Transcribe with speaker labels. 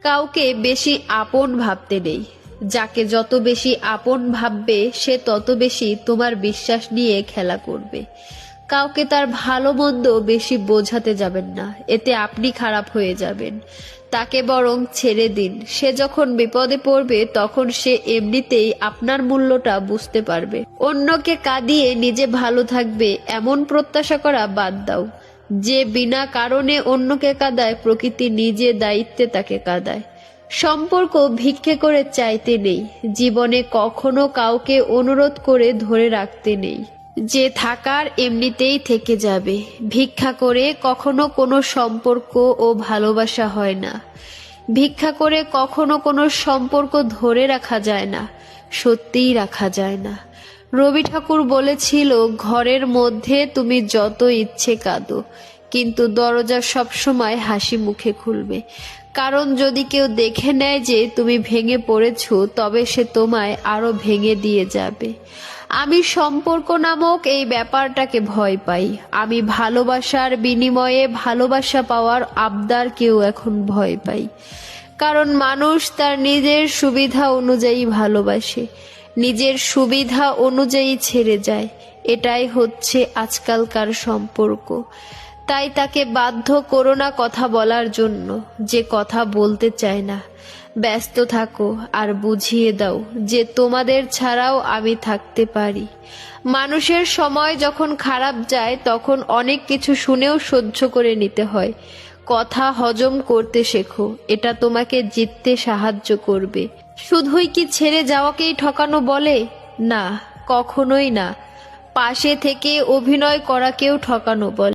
Speaker 1: কাউকে বেশি আপন ভাবতে নেই। যাকে যত বেশি আপন ভাববে সে তত বেশি তোমার বিশ্বাস নিয়ে খেলা করবে। কাউকে তার ভালো মন্দ বেশি বোঝাতে যাবেন না, এতে আপনি খারাপ হয়ে যাবেন। তাকে বরং ছেড়ে দিন। সে যখন বিপদে পড়বে তখন সে এমনিতেই আপনার মূল্যটা বুঝতে পারবে। অন্যকে কাঁদিয়ে নিজে ভালো থাকবে এমন প্রত্যাশা করা বাদ দাও। যে বিনা কারণে অন্যকে কাঁদায় প্রকৃতি নিজে দায়িত্বে তাকে কাঁদায়। সম্পর্ক ভিক্ষে করে চাইতে নেই। জীবনে কখনো কাউকে অনুরোধ করে ধরে রাখতে নেই। যে থাকার এমনিতেই থেকে যাবে। ভিক্ষা করে কখনো কোনো সম্পর্ক ও ভালোবাসা হয় না। ভিক্ষা করে কখনো কোনো সম্পর্ক ধরে রাখা যায় না, সত্যিই রাখা যায় না। রবি ঠাকুর বলেছিল, ঘরের মধ্যে তুমি যত ইচ্ছে কাঁদো, কিন্তু দরজা সবসময় হাসি মুখে খুলবে। কারণ যদি কেউ দেখে নেয় যে তুমি ভেঙে পড়েছো, তবে সে তোমায় আরো ভেঙে দিয়ে যাবে। আমি সম্পর্ক নামক এই ব্যাপারটাকে ভয় পাই। আমি ভালোবাসার বিনিময়ে ভালোবাসা পাওয়ার আবদারকেও এখন ভয় পাই। কারণ মানুষ তার নিজের সুবিধা অনুযায়ী ভালোবাসে, নিজের সুবিধা অনুযায়ী ছেড়ে যায়। এটাই হচ্ছে আজকালকার সম্পর্ক। তাই তাকে বাধ্য করো না কথা বলার জন্য যে কথা বলতে চায় না। ব্যস্ত থাকো আর বুঝিয়ে দাও যে তোমাদের ছাড়াও আমি থাকতে পারি। মানুষের সময় যখন খারাপ যায় তখন অনেক কিছু শুনেও সহ্য করে নিতে হয়। কথা হজম করতে শেখো, এটা তোমাকে জিততে সাহায্য করবে। শুধুই কি ছেড়ে যাওয়াকেই ঠকানো বলে? না, কখনোই না। পাশে থেকে অভিনয় করাকেও ঠকানো বলে।